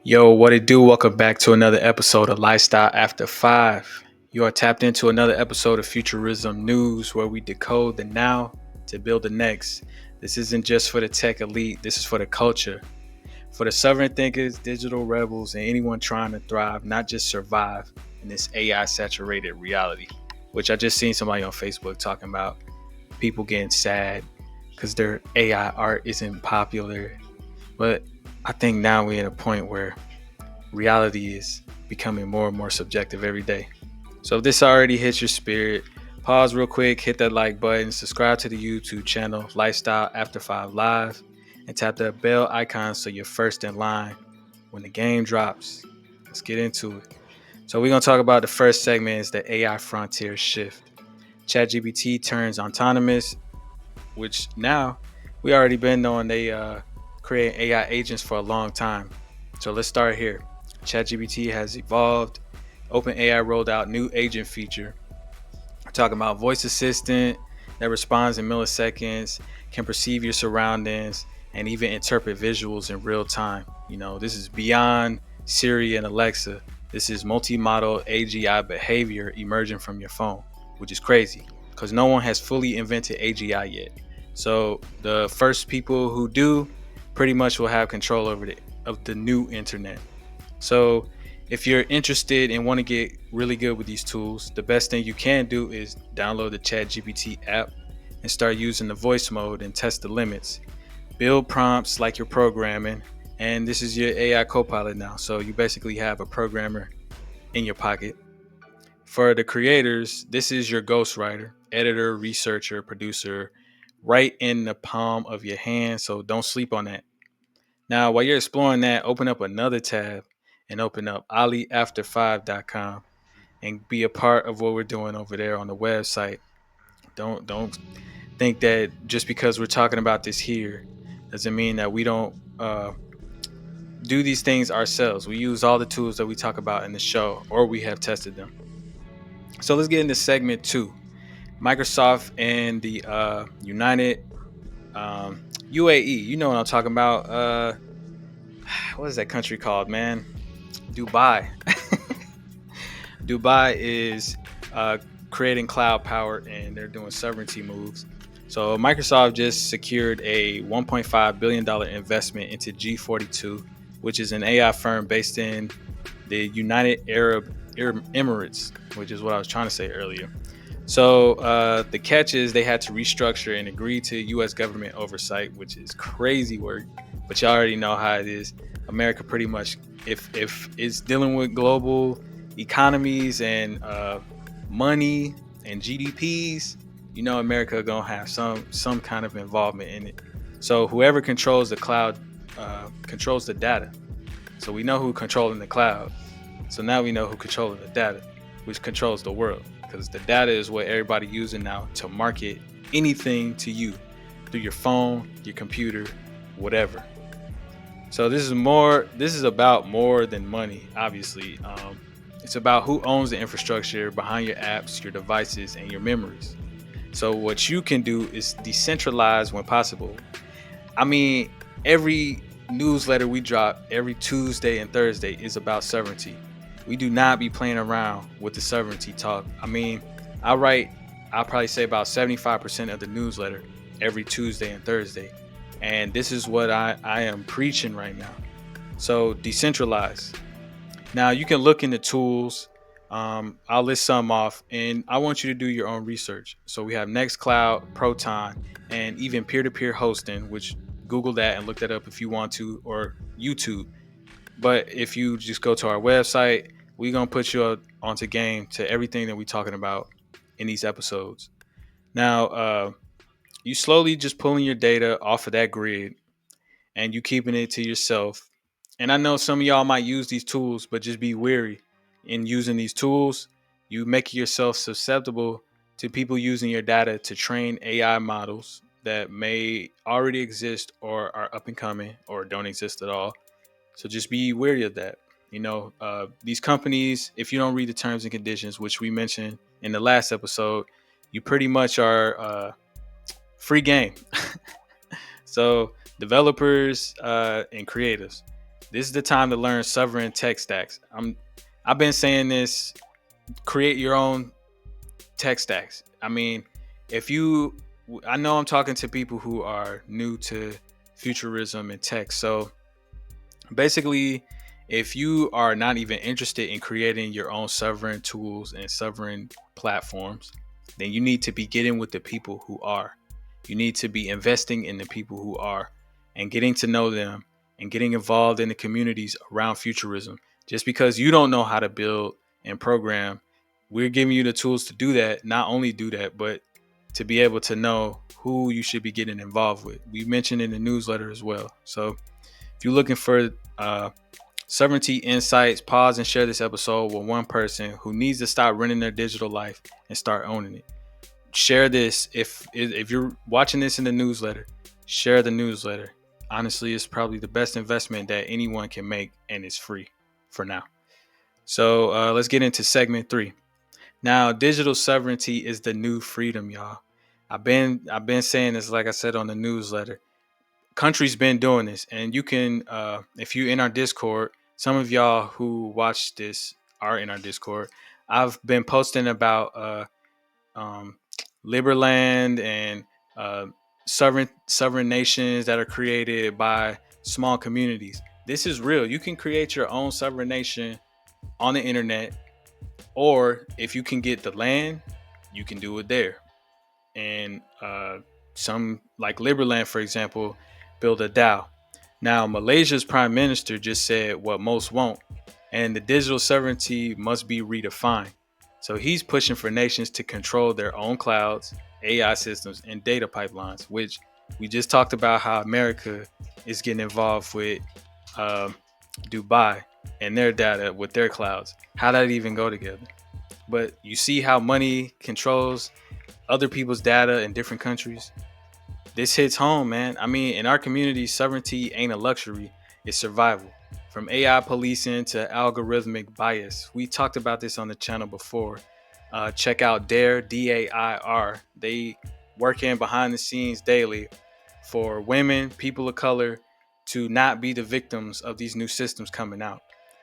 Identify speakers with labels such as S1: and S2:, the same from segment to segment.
S1: Yo, what it do? Welcome back to another episode of Lifestyle After 5. You are tapped into another episode of Futurism News where we decode the now to build the next. This isn't just for the tech elite, this is for the culture. For the sovereign thinkers, digital rebels, and anyone trying to thrive, not just survive in this AI saturated reality. Which I just seen somebody on Facebook talking about people getting sad because their AI art isn't popular. But I think now we're at a point where reality is becoming more and more subjective every day. So if this already hits your spirit, pause real quick, hit that like button, subscribe to the YouTube channel Lifestyle After 5 Live, and tap that bell icon so you're first in line when the game drops. Let's get into it. So we're going to talk about the first segment is the AI frontier shift. ChatGPT turns autonomous, which now we already been knowing they create AI agents for a long time. So let's start here. ChatGPT has evolved. OpenAI rolled out new agent feature. We're talking about voice assistant that responds in milliseconds, can perceive your surroundings, and even interpret visuals in real time. This is beyond Siri and Alexa. This is multi-modal AGI behavior emerging from your phone, which is crazy because no one has fully invented AGI yet. So the first people who do pretty much will have control over the new internet. So if you're interested and want to get really good with these tools, the best thing you can do is download the ChatGPT app and start using the voice mode and test the limits. Build prompts like you're programming, and this is your AI copilot now. So you basically have a programmer in your pocket. For the creators, this is your ghostwriter, editor, researcher, producer, right in the palm of your hand. So don't sleep on that. Now, while you're exploring that, open up another tab and open up aliafter5.com and be a part of what we're doing over there on the website. Don't think that just because we're talking about this here doesn't mean that we don't do these things ourselves. We use all the tools that we talk about in the show, or we have tested them. So let's get into segment 2. Microsoft and the United UAE. You know what I'm talking about. What is that country called, man? Dubai. Dubai is creating cloud power and they're doing sovereignty moves. So Microsoft just secured a $1.5 billion investment into G42, which is an AI firm based in the United Arab Emirates, which is what I was trying to say earlier. So the catch is they had to restructure and agree to U.S. government oversight, which is crazy work. But you already know how it is. America pretty much, if it's dealing with global economies and money and GDPs, America gonna have some kind of involvement in it. So whoever controls the cloud controls the data. So we know who controlling the cloud. So now we know who controlling the data, which controls the world. Because the data is what everybody using now to market anything to you through your phone, your computer, whatever. So this is about more than money, obviously. It's about who owns the infrastructure behind your apps, your devices, and your memories. So what you can do is decentralize when possible. I mean, every newsletter we drop every Tuesday and Thursday is about sovereignty. We do not be playing around with the sovereignty talk. I mean, I'll probably say about 75% of the newsletter every Tuesday and Thursday. And this is what I am preaching right now. So decentralize. Now you can look into tools. I'll list some off, and I want you to do your own research. So we have Nextcloud, Proton, and even peer-to-peer hosting, which Google that and look that up if you want to, or YouTube. But if you just go to our website, we're gonna put you onto game to everything that we're talking about in these episodes. Now, you slowly just pulling your data off of that grid and you keeping it to yourself. And I know some of y'all might use these tools, but just be wary in using these tools. You make yourself susceptible to people using your data to train AI models that may already exist or are up and coming or don't exist at all. So just be wary of that. These companies, if you don't read the terms and conditions, which we mentioned in the last episode, you pretty much are free game. So developers and creatives, This is the time to learn sovereign tech stacks. I've been saying this, create your own tech stacks. I mean, if you, I know I'm talking to people who are new to futurism and tech. So basically, if you are not even interested in creating your own sovereign tools and sovereign platforms, then you need to be getting with the people who are. You need to be investing in the people who are and getting to know them and getting involved in the communities around futurism. Just because you don't know how to build and program, we're giving you the tools to do that. Not only do that, but to be able to know who you should be getting involved with. We mentioned in the newsletter as well. So if you're looking for sovereignty insights, pause and share this episode with one person who needs to stop running their digital life and start owning it. Share this. If you're watching this in the newsletter, share the newsletter. Honestly, it's probably the best investment that anyone can make, and it's free for now. So let's get into segment 3. Now, digital sovereignty is the new freedom, y'all. I've been saying this, like I said on the newsletter. Countries been doing this, and you can, if you in our Discord, some of y'all who watch this are in our Discord. I've been posting about Liberland and sovereign nations that are created by small communities. This is real. You can create your own sovereign nation on the internet, or if you can get the land, you can do it there. And some, like Liberland, for example, build a DAO. Now, Malaysia's prime minister just said what most won't, and the digital sovereignty must be redefined. So he's pushing for nations to control their own clouds, AI systems, and data pipelines, which we just talked about how America is getting involved with Dubai and their data with their clouds. How did that even go together? But you see how money controls other people's data in different countries. This hits home, man. I mean, in our community, sovereignty ain't a luxury, it's survival. From AI policing to algorithmic bias. We talked about this on the channel before. Check out DAIR, DAIR. They work in behind the scenes daily for women, people of color, to not be the victims of these new systems coming out.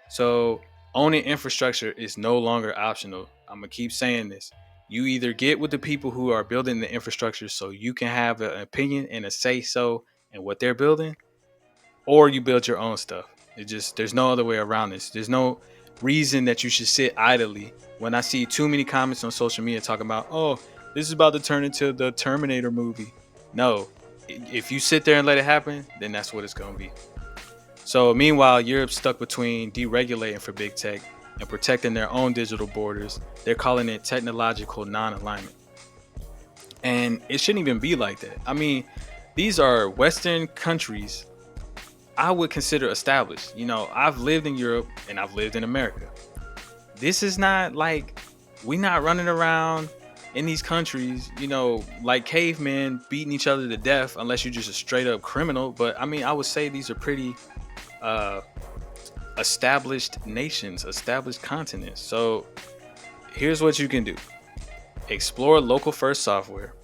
S1: So owning infrastructure is no longer optional. I'm going to keep saying this. You either get with the people who are building the infrastructure so you can have an opinion and a say so in what they're building, or you build your own stuff. There's no other way around this. There's no reason that you should sit idly. When I see too many comments on social media talking about, oh, this is about to turn into the Terminator movie. No, if you sit there and let it happen, then that's what it's going to be. So meanwhile, Europe's stuck between deregulating for big tech and protecting their own digital borders. They're calling it technological non-alignment. And it shouldn't even be like that. I mean, these are Western countries I would consider established. You know, I've lived in Europe and I've lived in America. This is not like we're not running around in these countries, you know, like cavemen beating each other to death unless you're just a straight up criminal. But I mean, I would say these are pretty established nations, established continents. So here's what you can do. Explore local first software.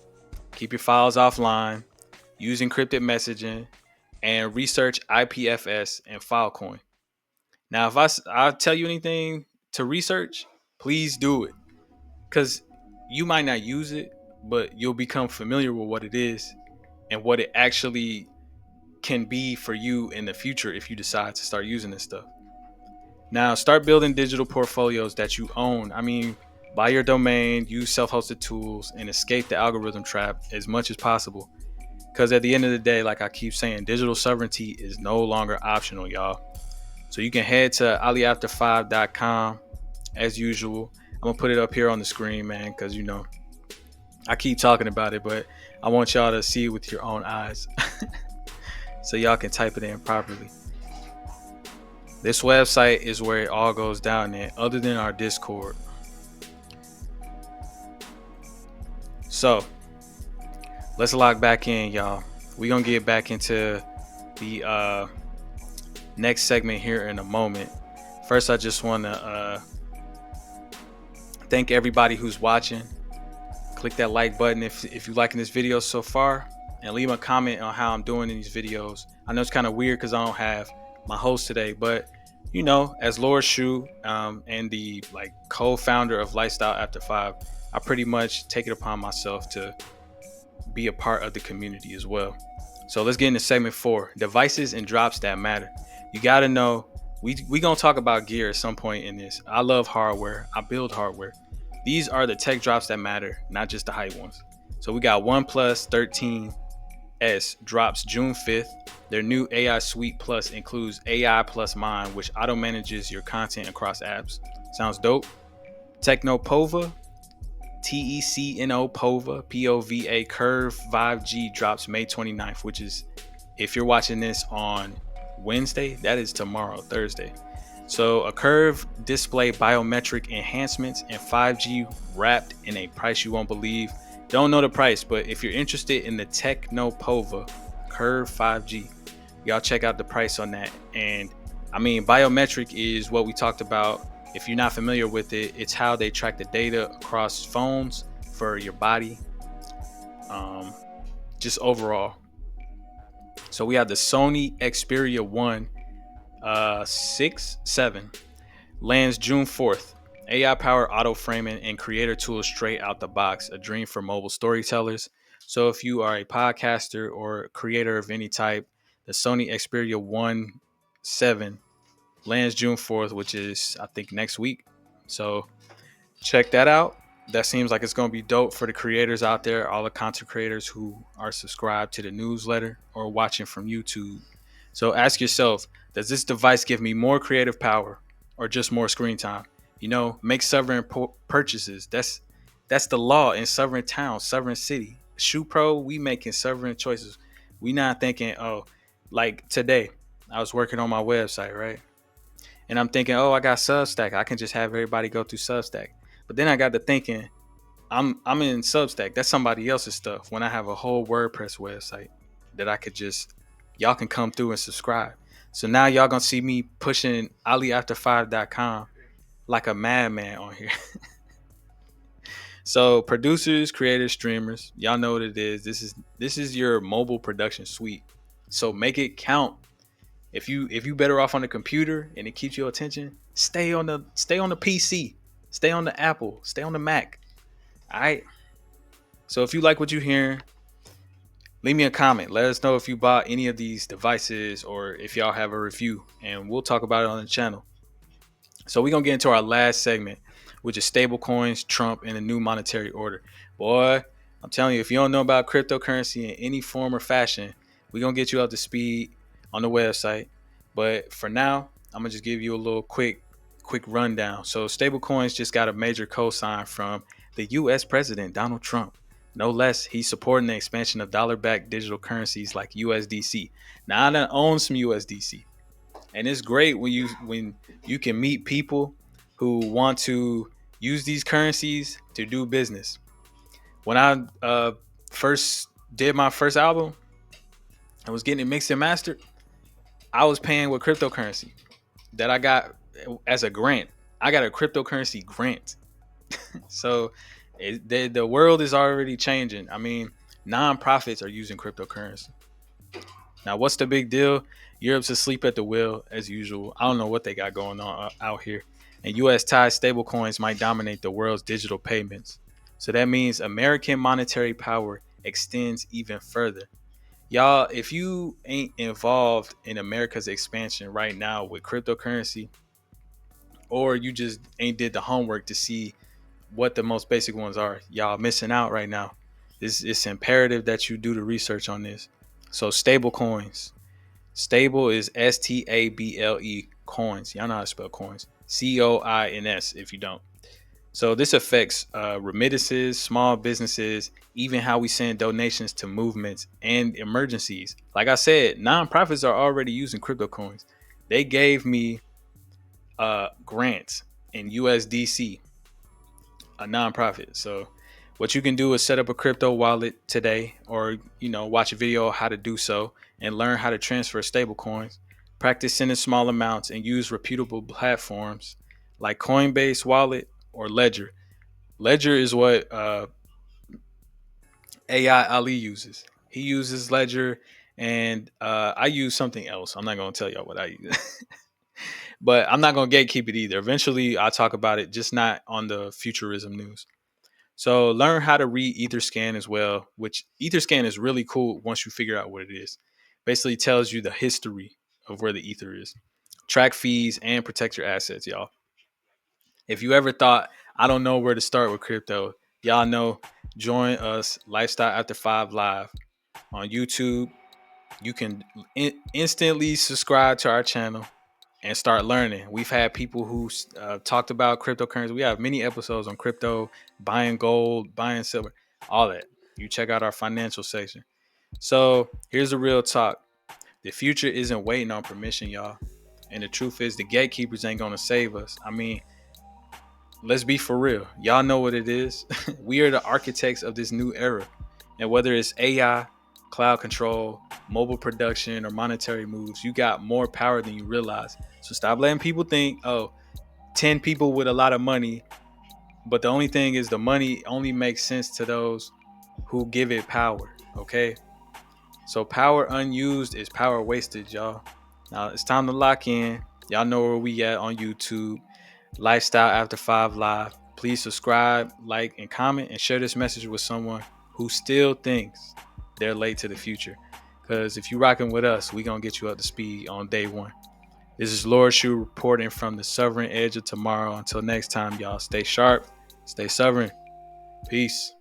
S1: Keep your files offline. Use encrypted messaging. And research IPFS and Filecoin. Now, if I tell you anything to research, please do it. Because you might not use it, but you'll become familiar with what it is and what it actually can be for you in the future if you decide to start using this stuff. Now, start building digital portfolios that you own. I mean, buy your domain, use self-hosted tools, and escape the algorithm trap as much as possible. Because at the end of the day, like I keep saying, digital sovereignty is no longer optional, y'all. So you can head to aliafter5.com as usual. I'm going to put it up here on the screen, man, because, you know, I keep talking about it, but I want y'all to see it with your own eyes so y'all can type it in properly. This website is where it all goes down there, other than our Discord. So let's lock back in, y'all. We're going to get back into the next segment here in a moment. First, I just want to thank everybody who's watching. Click that like button if you're liking this video so far, and leave a comment on how I'm doing in these videos. I know it's kind of weird because I don't have my host today. But as Lord Shu, and the like co-founder of Lifestyle After Five, I pretty much take it upon myself to be a part of the community as well. So let's get into segment 4: devices and drops that matter. You got to know, we gonna talk about gear at some point in this. I love hardware. I build hardware. These are the tech drops that matter, not just the hype ones. So we got OnePlus 13S drops June 5th. Their new AI Suite Plus includes AI Plus Mind, which auto manages your content across apps. Sounds dope. Technopova, TECNO POVA Curve 5G drops May 29th, which is, if you're watching this on Wednesday, that is tomorrow, Thursday. So a curve display biometric enhancements and 5G wrapped in a price you won't believe. Don't know the price, but if you're interested in the Technopova Curve 5G, y'all check out the price on that. And I mean, biometric is what we talked about. If you're not familiar with it, it's how they track the data across phones for your body, um, just overall. So we have the Sony Xperia 1 6 7 lands June 4th. AI powered auto framing and creator tools straight out the box, a dream for mobile storytellers. So if you are a podcaster or creator of any type, the Sony Xperia 1 7 lands June 4th, which is, I think, next week. So check that out. That seems like it's going to be dope for the creators out there, all the content creators who are subscribed to the newsletter or watching from YouTube. So ask yourself, does this device give me more creative power or just more screen time? Make sovereign purchases. That's the law in sovereign town, sovereign city. Shoe Pro, we making sovereign choices. We not thinking, oh, like today, I was working on my website, right? And I'm thinking, oh, I got Substack. I can just have everybody go through Substack. But then I got to thinking, I'm in Substack. That's somebody else's stuff. When I have a whole WordPress website that I could just, y'all can come through and subscribe. So now y'all gonna see me pushing aliafter5.com like a madman on here. So producers, creators, streamers, y'all know what it is. This is your mobile production suite. So make it count. If you better off on the computer and it keeps your attention, stay on the PC, stay on the Apple, stay on the Mac. All right. So if you like what you're hearing, leave me a comment. Let us know if you bought any of these devices or if y'all have a review, and we'll talk about it on the channel. So we're gonna get into our last segment, which is stablecoins, Trump, and the new monetary order. Boy, I'm telling you, if you don't know about cryptocurrency in any form or fashion, we're gonna get you up to speed on the website. But for now, I'm gonna just give you a little quick rundown. So stablecoins just got a major cosign from the US President Donald Trump. No less, he's supporting the expansion of dollar-backed digital currencies like USDC. Now I done own some USDC. And it's great when you can meet people who want to use these currencies to do business. When I first did my first album, I was getting it mixed and mastered. I was paying with cryptocurrency that I got as a grant. I got a cryptocurrency grant. So the world is already changing. I mean, nonprofits are using cryptocurrency. Now, what's the big deal? Europe's asleep at the wheel as usual. I don't know what they got going on out here. And US tied stablecoins might dominate the world's digital payments. So that means American monetary power extends even further. Y'all, if you ain't involved in America's expansion right now with cryptocurrency, or you just ain't did the homework to see what the most basic ones are, y'all missing out right now. It's imperative that you do the research on this. So stable coins. Stable is STABLE coins. Y'all know how to spell coins. COINS if you don't. So this affects remittances, small businesses, even how we send donations to movements and emergencies. Like I said, nonprofits are already using crypto coins. They gave me grants in USDC, a nonprofit. So what you can do is set up a crypto wallet today, or watch a video on how to do so and learn how to transfer stable coins. Practice sending small amounts and use reputable platforms like Coinbase Wallet or Ledger. Ledger is what AI Ali uses. He uses Ledger, And I use something else. I'm not going to tell y'all what I use. But I'm not going to gatekeep it either. Eventually, I'll talk about it, just not on the Futurism news. So learn how to read Etherscan as well, which Etherscan is really cool once you figure out what it is. Basically tells you the history of where the ether is. Track fees and protect your assets, y'all. If you ever thought, I don't know where to start with crypto, y'all know, join us, Lifestyle After 5 Live on YouTube. You can instantly subscribe to our channel and start learning. We've had people who talked about cryptocurrency. We have many episodes on crypto, buying gold, buying silver, all that. You check out our financial section. So here's the real talk. The future isn't waiting on permission, y'all. And the truth is, the gatekeepers ain't gonna save us. I mean, let's be for real. Y'all know what it is. We are the architects of this new era. And whether it's AI, cloud control, mobile production, or monetary moves, you got more power than you realize. So stop letting people think, oh, 10 people with a lot of money. But the only thing is, the money only makes sense to those who give it power. Okay. So power unused is power wasted, y'all. Now it's time to lock in. Y'all know where we at on YouTube. Lifestyle After 5 Live. Please subscribe, like, and comment, and share this message with someone who still thinks they're late to the future. Because if you're rocking with us, we going to get you up to speed on day one. This is Lord Shu reporting from the Sovereign Edge of Tomorrow. Until next time, y'all, stay sharp, stay sovereign. Peace.